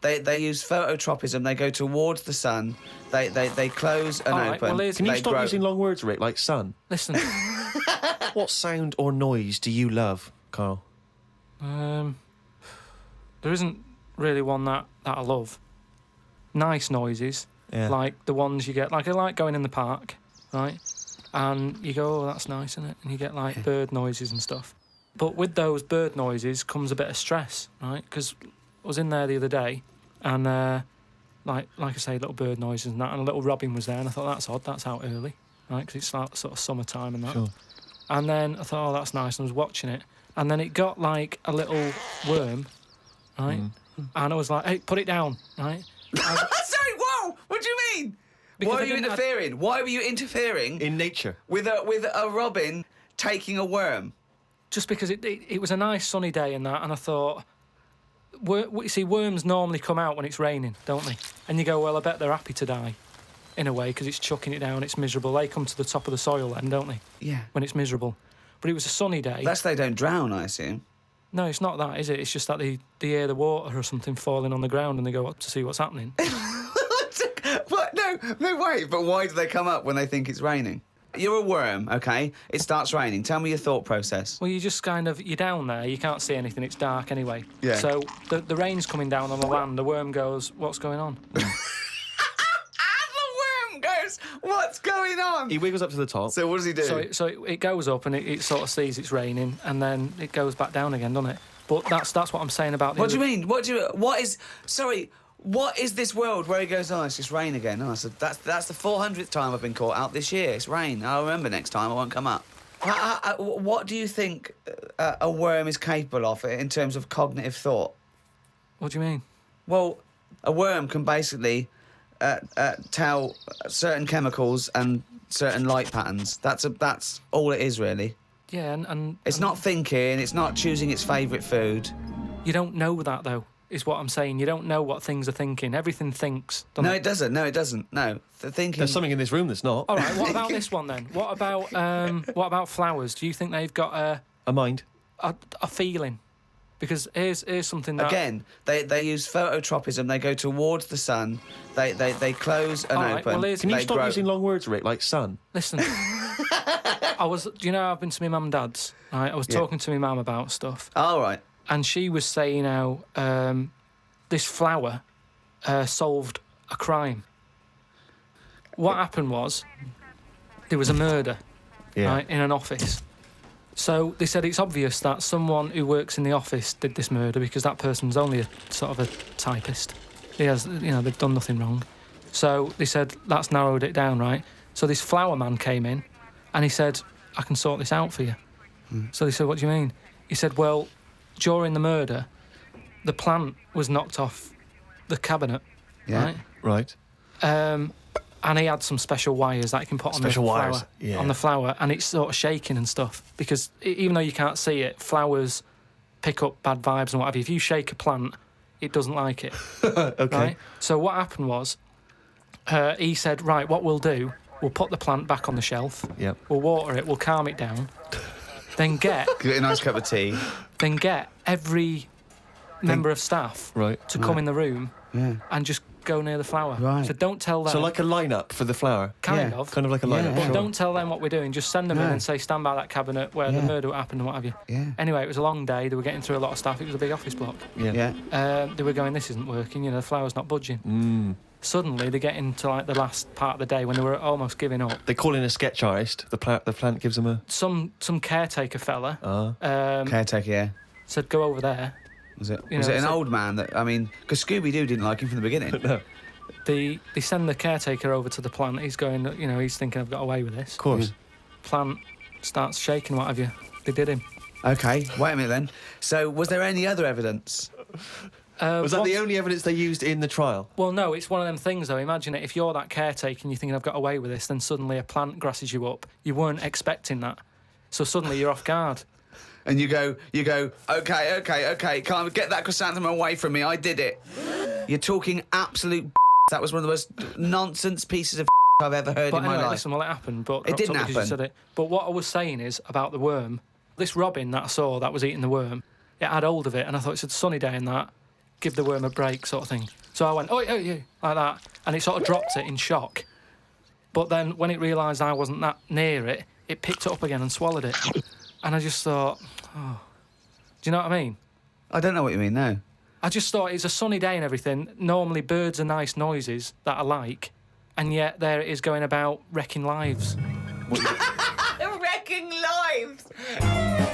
they use phototropism. They go towards the sun. They close and All right, open. well, Can you stop using long words, Rick, like sun? Listen. What sound or noise do you love, Carl? There isn't really one that I love. Nice noises, like the ones you get. Like I like going in the park, right? And you go, oh, that's nice, isn't it? And you get like bird noises and stuff. But with those bird noises comes a bit of stress, right? Because I was in there the other day, and like I say, little bird noises and that, and a little robin was there, and I thought that's odd. That's out early, right? Because it's like sort of summertime and that. Sure. And then I thought, oh, that's nice. And I was watching it, and then it got like a little worm, right? And I was like, hey, put it down, right? Sorry, whoa! What do you mean? Because Why are you interfering? Why were you interfering In nature. with a robin taking a worm? Just because it was a nice sunny day and that, and I thought, you see, worms normally come out when it's raining, don't they? And you go, well, I bet they're happy to die, in a way, because it's chucking it down, it's miserable. They come to the top of the soil then, don't they? Yeah. When it's miserable. But it was a sunny day. That's they don't drown, I assume. No, it's not that, is it? It's just that they hear the water or something falling on the ground and they go up to see what's happening. What? No, wait. But why do they come up when they think it's raining? You're a worm, okay? It starts raining. Tell me your thought process. Well, you just kind of, you're down there, you can't see anything, it's dark anyway. Yeah. So the rain's coming down on the land, the worm goes, what's going on? The worm goes, what's going on? He wiggles up to the top. So what does he do? So it goes up and it sort of sees it's raining, and then it goes back down again, doesn't it? But that's what I'm saying about the What do you mean? What is this world where he goes, oh, it's just rain again? Oh, so that's the 400th time I've been caught out this year. It's rain. I'll remember next time I won't come up. What do you think a worm is capable of in terms of cognitive thought? What do you mean? Well, a worm can basically tell certain chemicals and certain light patterns. That's all it is, really. Yeah, and It's not thinking. It's not choosing its favourite food. You don't know that, though, is what I'm saying. You don't know what things are thinking. Everything thinks. No, it doesn't. No, it doesn't. No, the thinking. There's something in this room that's not. All right, what about this one, then? What about flowers? Do you think they've got A mind. a feeling? Because here's something that... Again, they use phototropism. They go towards the sun. They close and All right, open. well, Can you stop using long words, Rick, like sun? Listen, do you know I've been to my mum and dad's, right? I was talking to my mum about stuff. All right. And she was saying how this flower solved a crime. What happened was there was a murder right, in an office. So they said it's obvious that someone who works in the office did this murder because that person's only a sort of a typist. They've done nothing wrong. So they said, that's narrowed it down, right? So this flower man came in and he said, I can sort this out for you. So they said, what do you mean? He said, well, during the murder, the plant was knocked off the cabinet, Right. And he had some special wires that he can put on the flower, on the flower, and it's sort of shaking and stuff. Because even though you can't see it, flowers pick up bad vibes and what have you. If you shake a plant, it doesn't like it. Okay. Right? So what happened was, he said, right, what we'll do, we'll put the plant back on the shelf. Yep. We'll water it. We'll calm it down. Then get a nice cup of tea. Then get every member of staff to come in the room and just go near the flower. Right. So don't tell them. So like a lineup for the flower. Kind of like a lineup. But Sure. don't tell them what we're doing. Just send them in and say, stand by that cabinet where the murder happened and what have you. Yeah. Anyway, it was a long day. They were getting through a lot of stuff. It was a big office block. Yeah. They were going, this isn't working. The flower's not budging. Suddenly, they get into like the last part of the day when they were almost giving up. They call in a sketch artist. The plant gives them a... Some caretaker fella. Caretaker, yeah. Said, go over there. Was it an old man that... I mean, because Scooby-Doo didn't like him from the beginning. No. They send the caretaker over to the plant. He's going, he's thinking, I've got away with this. Of course. Plant starts shaking, what have you. They did him. OK, wait a minute then. So, was there any other evidence? Was that the only evidence they used in the trial? Well, no, it's one of them things, though. Imagine it, if you're that caretaker and you're thinking, I've got away with this, then suddenly a plant grasses you up. You weren't expecting that. So suddenly you're off guard. And you go, OK, can't get that chrysanthemum away from me, I did it. You're talking absolute That was one of the most nonsense pieces of I've ever heard in my life. Listen, well, it happened, but... It didn't happen. You said it. But what I was saying is, about the worm, this robin that I saw that was eating the worm, it had hold of it, and I thought it's a sunny day and that, give the worm a break sort of thing. So I went, oi, oi, oi, like that, and it sort of dropped it in shock. But then when it realised I wasn't that near it, it picked it up again and swallowed it. And I just thought, oh, do you know what I mean? I don't know what you mean, no. I just thought it's a sunny day and everything. Normally birds are nice noises that I like, and yet there it is going about wrecking lives. Wrecking lives!